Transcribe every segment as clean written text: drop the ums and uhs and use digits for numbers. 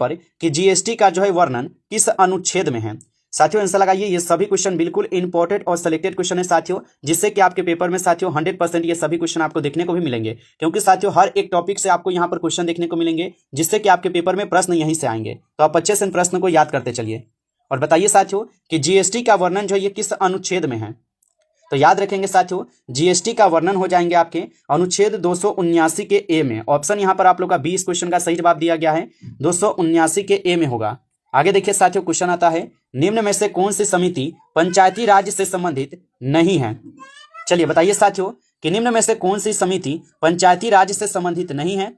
पर कि जीएसटी का जो है वर्णन किस अनुच्छेद में है। साथियों आंसर लगाइए। ये सभी क्वेश्चन बिल्कुल इंपॉर्टेंट और सिलेक्टेड क्वेश्चन है साथियों, जिससे कि आपके पेपर में साथियों 100% ये सभी क्वेश्चन आपको देखने को भी मिलेंगे, क्योंकि साथियों हर एक टॉपिक से आपको यहाँ पर क्वेश्चन देखने को मिलेंगे, जिससे कि आपके पेपर में प्रश्न यहीं से आएंगे। तो आप अच्छे से इन प्रश्न को याद करते चलिए और बताइए साथियों कि जीएसटी का वर्णन जो है ये किस अनुच्छेद में है। तो याद रखेंगे साथियों, जीएसटी का वर्णन हो जाएंगे आपके अनुच्छेद 279 के ए में। ऑप्शन यहाँ पर आप लोग का 20 क्वेश्चन का सही जवाब दिया गया है, 279 के ए में होगा। आगे देखिए साथियों, क्वेश्चन आता है निम्न में से कौन सी समिति पंचायती राज से संबंधित नहीं है। चलिए बताइए साथियों कि निम्न में से कौन सी समिति पंचायती राज से संबंधित नहीं है।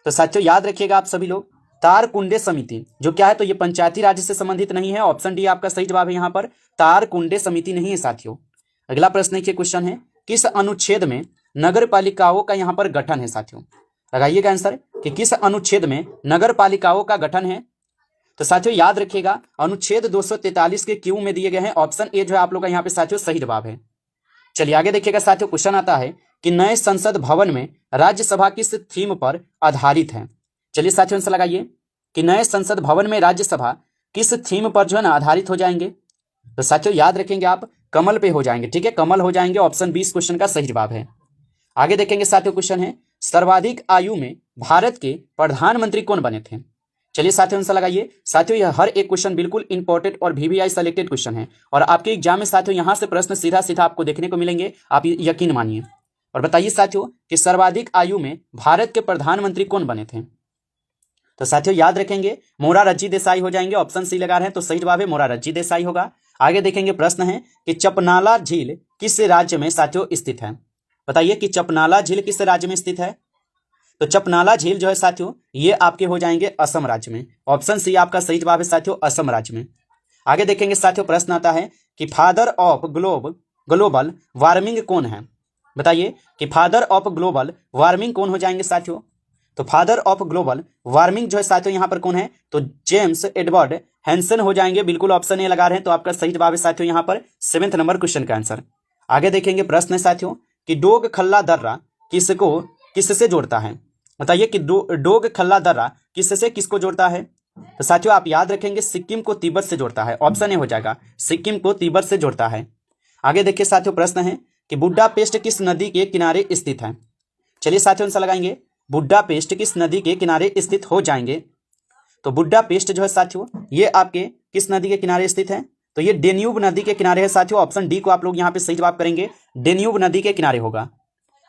तो साथियों याद रखिएगा आप सभी लोग, तारकुंडे समिति जो क्या है, तो ये पंचायती राज से संबंधित नहीं है। ऑप्शन डी आपका सही जवाब है यहाँ पर, तारकुंडे समिति नहीं है साथियों। अगला प्रश्न देखिए, क्वेश्चन है किस अनुच्छेद में नगर पालिकाओं का यहाँ पर गठन है। साथियों लगाइएगा आंसर कि किस अनुच्छेद में नगर पालिकाओं का गठन है। तो साथियों याद रखिएगा, अनुच्छेद 243 के क्यू में दिए गए हैं। ऑप्शन ए जो है आप लोग का यहाँ पे साथियों सही जवाब है। चलिए आगे देखिएगा साथियों, क्वेश्चन आता है कि नए संसद भवन में राज्यसभा किस थीम पर आधारित है। चलिए साथियों आंसर लगाइए कि नए संसद भवन में राज्यसभा किस थीम पर जो है ना आधारित हो जाएंगे। तो साथियों याद रखेंगे आप, कमल पे हो जाएंगे। ठीक है, कमल हो जाएंगे। ऑप्शन 20 क्वेश्चन का सही जवाब है। आगे देखेंगे साथियों, क्वेश्चन है सर्वाधिक आयु में भारत के प्रधानमंत्री कौन बने थे। चलिए साथियों आंसर लगाइए। साथियों यह हर एक क्वेश्चन बिल्कुल इंपॉर्टेंट और VVI सेलेक्टेड क्वेश्चन है, और आपके एग्जाम में साथियों यहां से प्रश्न सीधा सीधा आपको देखने को मिलेंगे, आप यकीन मानिए। और बताइए साथियों कि सर्वाधिक आयु में भारत के प्रधानमंत्री कौन बने थे। तो साथियों याद रखेंगे, मोरारजी देसाई हो जाएंगे। ऑप्शन सी लगा रहे हैं तो सही जवाब है मोरारजी देसाई होगा। आगे देखेंगे, प्रश्न है कि चपनाला झील किस राज्य में साथियों स्थित है। बताइए कि चपनाला झील किस राज्य में स्थित है। तो चपनाला झील जो है साथियों ये आपके हो जाएंगे असम राज्य में। ऑप्शन सी आपका सही जवाब है साथियों, असम राज्य में। आगे देखेंगे साथियों, प्रश्न आता है कि फादर ऑफ ग्लोबल वार्मिंग कौन है। बताइए कि फादर ऑफ ग्लोबल वार्मिंग कौन हो जाएंगे साथियों। तो फादर ऑफ ग्लोबल वार्मिंग जो है साथियों यहाँ पर कौन है, तो जेम्स एडवर्ड हैंसन हो जाएंगे। बिल्कुल ऑप्शन ए लगा रहे हैं तो आपका सही जवाब है साथियों यहाँ पर 7वें नंबर क्वेश्चन का आंसर। आगे देखेंगे, प्रश्न है साथियों कि डोग खल्ला दर्रा किससे जोड़ता है। बताइए कि डोग खल्ला दर्रा किससे किसको जोड़ता है। तो साथियों आप याद रखेंगे, सिक्किम को तिब्बत से जोड़ता है। ऑप्शन ए हो जाएगा, सिक्किम को तिब्बत से जोड़ता है। आगे देखिए साथियों, प्रश्न है कि बुड्डा पेस्ट किस नदी के किनारे स्थित है। चलिए साथियों आंसर लगाएंगे, बुड्डा पेस्ट किस नदी के किनारे स्थित हो जाएंगे। तो बुड्डा पेस्ट जो है साथियों ये आपके किस नदी के किनारे स्थित है, तो ये डेन्यूब नदी के किनारे है साथियों। ऑप्शन डी को आप लोग यहाँ पे सही जवाब करेंगे, डेन्यूब नदी के किनारे होगा।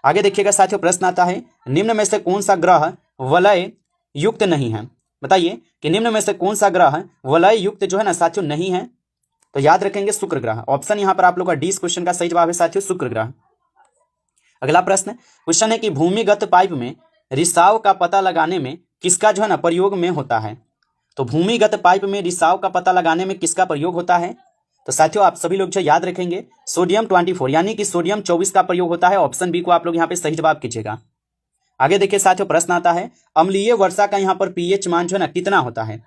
आगे देखिएगा साथियों, प्रश्न आता है निम्न में से कौन सा ग्रह वलय युक्त नहीं है। बताइए कि निम्न में से कौन सा ग्रह वलय युक्त जो है ना साथियों नहीं है। तो याद रखेंगे शुक्र ग्रह। ऑप्शन यहाँ पर आप लोग का 20 क्वेश्चन का सही जवाब है साथियों, शुक्र ग्रह। अगला प्रश्न, क्वेश्चन है कि भूमिगत पाइप में रिसाव का पता लगाने में किसका जो है ना प्रयोग में होता है। तो भूमिगत पाइप में रिसाव का पता लगाने में किसका प्रयोग होता है। तो साथियों आप सभी लोग जो याद रखेंगे, सोडियम 24 यानी कि सोडियम 24 का प्रयोग होता है। ऑप्शन बी को आप लोग यहाँ पे सही जवाब कीजिएगा। आगे देखिए साथियों, प्रश्न आता है अम्लीय वर्षा का यहाँ पर pH मान जो है ना कितना होता है।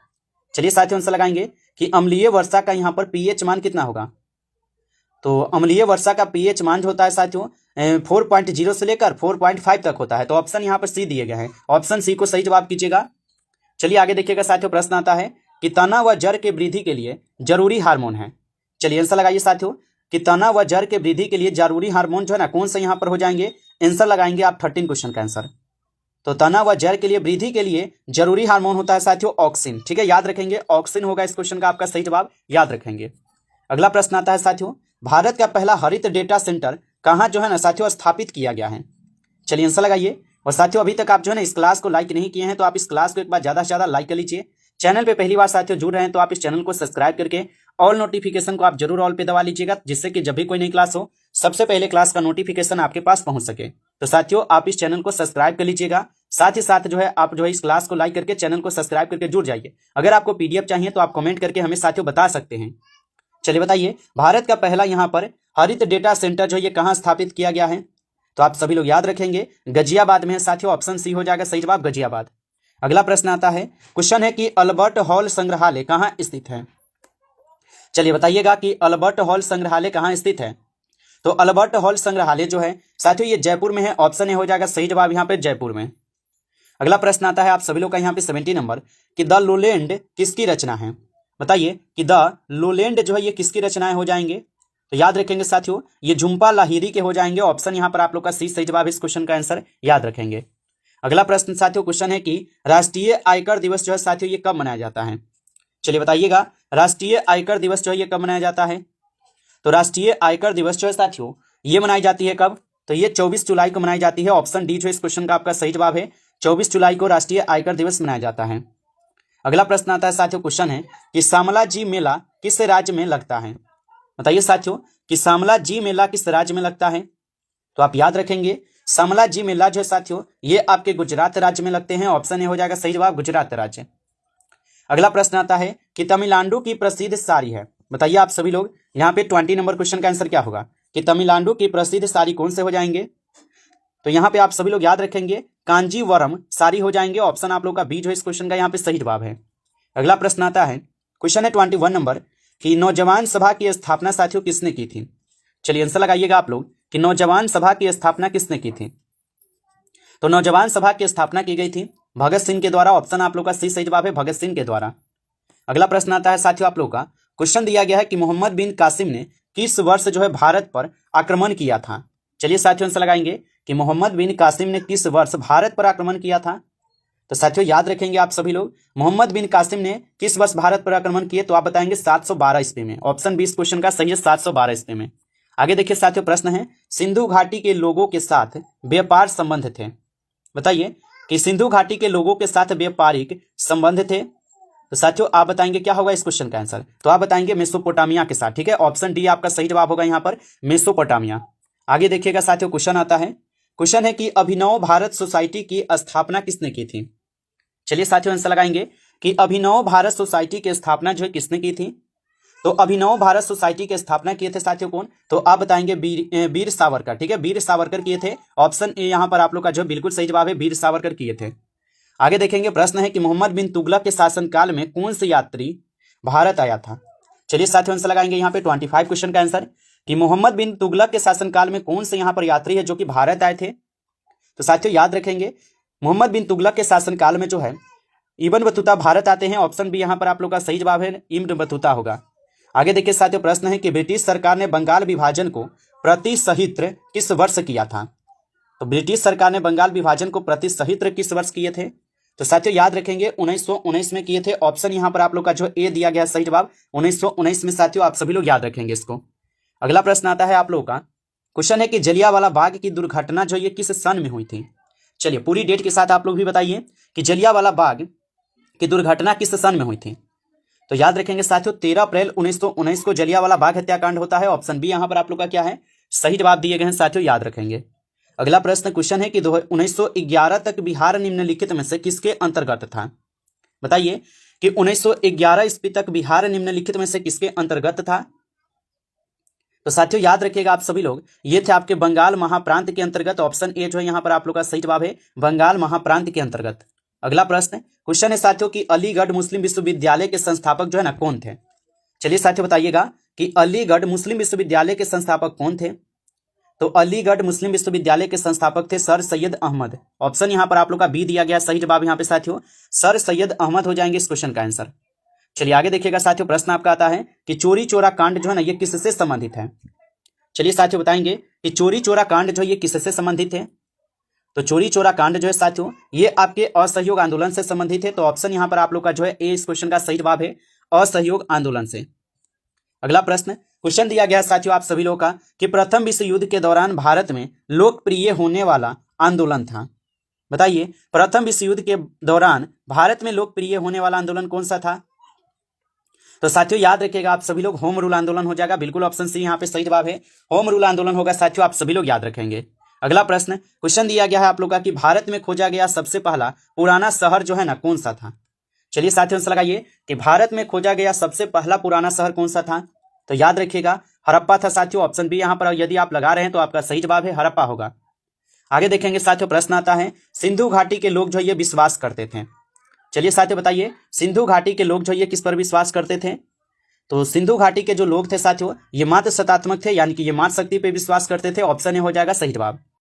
चलिए साथियों आंसर लगाएंगे कि अम्लीय वर्षा का यहाँ पर pH मान कितना होगा। तो अम्लीय वर्षा का pH मान जो होता है साथियों 4.0 से लेकर 4.5 तक होता है। तो ऑप्शन यहाँ पर सी दिए गए हैं, ऑप्शन सी को सही जवाब कीजिएगा। चलिए आगे देखिएगा साथियों, प्रश्न आता है कि तना व जड़ के वृद्धि के लिए जरूरी हार्मोन है। चलिए आंसर लगाइए साथियों कि तना व जड़ के वृद्धि के लिए जरूरी हार्मोन जो है ना कौन सा यहाँ पर हो जाएंगे। आंसर लगाएंगे आप 13 क्वेश्चन का आंसर। तो तना व जड़ के लिए वृद्धि के लिए जरूरी हार्मोन होता है साथियों ऑक्सिन। ठीक है, याद रखेंगे ऑक्सिन होगा इस क्वेश्चन का आपका सही जवाब, याद रखेंगे। अगला प्रश्न आता है साथियों, भारत का पहला हरित डेटा सेंटर कहाँ जो है ना साथियों स्थापित किया गया है। चलिए आंसर लगाइए। और साथियों अभी तक आप जो है ना इस क्लास को लाइक नहीं किए हैं तो आप इस क्लास को एक बार ज़्यादा से ज़्यादा लाइक कर लीजिए। चैनल पे पहली बार साथियों जुड़ रहे हैं तो आप इस चैनल को सब्सक्राइब करके ऑल नोटिफिकेशन को आप जरूर ऑल पे दबा लीजिएगा, जिससे कि जब भी कोई नई क्लास हो सबसे पहले क्लास का नोटिफिकेशन आपके पास पहुंच सके। तो साथियों आप इस चैनल को सब्सक्राइब कर लीजिएगा, साथ ही साथ जो है आप जो है इस क्लास को लाइक करके चैनल को सब्सक्राइब करके जुड़ जाइए। अगर आपको PDF चाहिए तो आप कमेंट करके हमें साथियों बता सकते हैं। चलिए बताइए, भारत का पहला यहाँ पर हरित डेटा सेंटर जो ये कहाँ स्थापित किया गया है। तो आप सभी लोग याद रखेंगे गाजियाबाद में है साथियों। ऑप्शन सी हो जाएगा सही जवाब, गाजियाबाद। अगला प्रश्न आता है, क्वेश्चन है कि अल्बर्ट हॉल संग्रहालय कहाँ स्थित है। चलिए बताइएगा कि अल्बर्ट हॉल संग्रहालय कहाँ स्थित है। तो अल्बर्ट हॉल संग्रहालय जो है साथियों ये जयपुर में है। ऑप्शन ए हो जाएगा सही जवाब यहाँ पे जयपुर में। अगला प्रश्न आता है आप सभी लोग का यहाँ पे 70 नंबर कि द लोलैंड किसकी रचना है। बताइए कि द लोलैंड जो है ये किसकी रचनाएं हो जाएंगे। तो याद रखेंगे साथियों ये झुम्पा लाहिरी के हो जाएंगे। ऑप्शन यहाँ पर आप लोग का सी सही जवाब है, इस क्वेश्चन का आंसर याद रखेंगे। अगला प्रश्न साथियों क्वेश्चन है कि राष्ट्रीय आयकर दिवस जो है साथियों ये कब मनाया जाता है। चलिए बताइएगा राष्ट्रीय आयकर दिवस जो है ये कब मनाया जाता है। तो राष्ट्रीय आयकर दिवस जो है साथियों ये मनाई जाती है कब, तो ये 24 जुलाई को मनाई जाती है। ऑप्शन डी जो इस क्वेश्चन का आपका सही जवाब है, 24 जुलाई को राष्ट्रीय आयकर दिवस मनाया जाता है। अगला प्रश्न आता है साथियों क्वेश्चन है कि शामला जी मेला किस राज्य में लगता है। बताइए साथियों कि शामला जी मेला किस राज्य में लगता है। तो आप याद रखेंगे शामला जी मेला जो है साथियों ये आपके गुजरात राज्य में लगते हैं। ऑप्शन ए हो जाएगा सही जवाब गुजरात राज्य। अगला प्रश्न आता है कि तमिलनाडु की प्रसिद्ध साड़ी है। बताइए आप सभी लोग यहाँ पे 20 नंबर क्वेश्चन का आंसर क्या होगा कि तमिलनाडु की प्रसिद्ध साड़ी कौन से हो जाएंगे। तो यहाँ पे आप सभी लोग याद रखेंगे कांजीवरम साड़ी हो जाएंगे। ऑप्शन आप लोग का बी जो इस क्वेश्चन का यहाँ पे सही जवाब है। अगला प्रश्न आता है क्वेश्चन है 21 नंबर कि नौजवान सभा की स्थापना साथियों किसने की थी। चलिए आंसर लगाइएगा आप लोग कि नौजवान सभा की स्थापना किसने की थी। तो नौजवान सभा की स्थापना की गई थी भगत सिंह के द्वारा। ऑप्शन आप लोग का सी सही जवाब है भगत सिंह के द्वारा। अगला प्रश्न आता है साथियों आप लोग का क्वेश्चन दिया गया है कि मोहम्मद बिन कासिम ने किस वर्ष जो है भारत पर आक्रमण किया था। चलिए साथियों आंसर लगाएंगे कि मोहम्मद बिन कासिम ने किस वर्ष भारत पर आक्रमण किया था। तो साथियों याद रखेंगे आप सभी लोग मोहम्मद बिन कासिम ने किस वर्ष भारत पर आक्रमण किए, तो आप बताएंगे 712 ईस्वी में। ऑप्शन 20 क्वेश्चन का सही है 712 ईस्वी में। आगे देखिए साथियों प्रश्न है सिंधु घाटी के लोगों के साथ व्यापार संबंध थे। बताइए कि सिंधु घाटी के लोगों के साथ व्यापारिक संबंध थे। तो साथियों आप बताएंगे क्या होगा इस क्वेश्चन का आंसर, तो आप बताएंगे मेसोपोटामिया के साथ। ठीक है ऑप्शन डी आपका सही जवाब होगा यहाँ पर मेसोपोटामिया। आगे देखिएगा साथियों क्वेश्चन आता है क्वेश्चन है कि अभिनव भारत सोसाइटी की स्थापना किसने की थी। चलिए साथियों आंसर लगाएंगे कि अभिनव भारत सोसाइटी की स्थापना जो है किसने की थी। तो अभिनव भारत सोसाइटी की स्थापना किए थे साथियों कौन, तो आप बताएंगे वीर सावरकर। ठीक है वीर सावरकर किए थे। ऑप्शन ए यहाँ पर आप लोग का जो बिल्कुल सही जवाब है वीर सावरकर किए थे। आगे देखेंगे प्रश्न है कि मोहम्मद बिन तुगलक के शासनकाल में कौन से यात्री भारत आया था। चलिए साथियों आंसर लगाएंगे यहाँ पे 25 क्वेश्चन का आंसर कि मोहम्मद बिन तुगलक के शासनकाल में कौन से यहाँ पर यात्री है जो कि भारत आए थे। तो साथियों याद रखेंगे मोहम्मद बिन तुगलक के शासनकाल में जो है इब्न बतूता भारत आते हैं। ऑप्शन बी यहाँ पर आप लोग का सही जवाब है इब्न बतूता होगा। आगे देखिए साथियों प्रश्न है कि ब्रिटिश सरकार ने बंगाल विभाजन को प्रतिसहित्र किस वर्ष किया था। तो ब्रिटिश सरकार ने बंगाल विभाजन को प्रतिसहित्र किस वर्ष किए थे। तो साथियों याद रखेंगे 1919 में किए थे। ऑप्शन यहाँ पर आप लोग का जो ए दिया गया सही जवाब 1919 में। साथियों आप सभी लोग याद रखेंगे इसको। अगला प्रश्न आता है आप लोगों का क्वेश्चन है कि जलियांवाला बाग की दुर्घटना जो ये किस सन में हुई थी। चलिए पूरी डेट के साथ आप लोग भी बताइए कि जलियांवाला बाग की दुर्घटना किस सन में हुई थी। तो याद रखेंगे साथियों 13 अप्रैल 1919 को जलियांवाला बाग हत्याकांड होता है। ऑप्शन बी यहाँ पर आप लोग का क्या है सही जवाब दिए गए हैं साथियों याद रखेंगे। अगला प्रश्न क्वेश्चन है कि 1911 तक बिहार निम्नलिखित में से किसके अंतर्गत था। बताइए कि 1911 ईस्वी तक बिहार निम्नलिखित में से किसके अंतर्गत था। तो साथियों याद रखिएगा आप सभी लोग ये थे आपके बंगाल महाप्रांत के अंतर्गत। ऑप्शन ए जो है यहाँ पर आप लोग का सही जवाब है बंगाल महाप्रांत के अंतर्गत। अगला प्रश्न क्वेश्चन है साथियों कि अलीगढ़ मुस्लिम विश्वविद्यालय के संस्थापक जो है ना कौन थे। चलिए साथियों बताइएगा कि अलीगढ़ मुस्लिम विश्वविद्यालय के संस्थापक कौन थे। तो अलीगढ़ मुस्लिम विश्वविद्यालय के संस्थापक थे सर सैयद अहमद। ऑप्शन यहाँ पर आप लोग का बी दिया गया सही जवाब यहाँ पे साथियों सर सैयद अहमद हो जाएंगे इस क्वेश्चन का आंसर। चलिए आगे देखिएगा साथियों प्रश्न आपका आता है कि चोरी चोरा कांड जो है ना ये किससे संबंधित है। चलिए साथियों बताएंगे कि चोरी चोरा कांड जो ये किससे संबंधित है। तो चोरी चोरा कांड जो है साथियों ये आपके असहयोग आंदोलन से संबंधित है। तो ऑप्शन यहाँ पर आप लोग का जो है ए इस क्वेश्चन का सही जवाब है असहयोग आंदोलन से। अगला प्रश्न क्वेश्चन दिया गया साथियों आप सभी लोगों का कि प्रथम विश्व युद्ध के दौरान भारत में लोकप्रिय होने वाला आंदोलन था। बताइए प्रथम विश्व युद्ध के दौरान भारत में लोकप्रिय होने वाला आंदोलन कौन सा था। तो साथियों याद रखिएगा आप सभी लोग होम रूल आंदोलन हो जाएगा। बिल्कुल ऑप्शन सी यहाँ पे सही जवाब है होम रूल आंदोलन होगा साथियों आप सभी लोग याद रखेंगे। अगला प्रश्न क्वेश्चन दिया गया है आप लोग का कि भारत में खोजा गया सबसे पहला पुराना शहर जो है ना कौन सा था। चलिए साथियों आंसर लगाइए कि भारत में खोजा गया सबसे पहला पुराना शहर कौन सा था। तो याद रखिएगा हड़प्पा था साथियों। ऑप्शन बी यहाँ पर यदि आप लगा रहे हैं तो आपका सही जवाब है हड़प्पा होगा। आगे देखेंगे साथियों प्रश्न आता है सिंधु घाटी के लोग जो ये विश्वास करते थे। चलिए साथियों बताइए सिंधु घाटी के लोग जो ये किस पर विश्वास करते थे। तो सिंधु घाटी के जो लोग थे साथियों ये मात्र सत्तात्मक थे यानी कि ये मात्र शक्ति पे विश्वास करते थे। ऑप्शन ए हो जाएगा सही जवाब।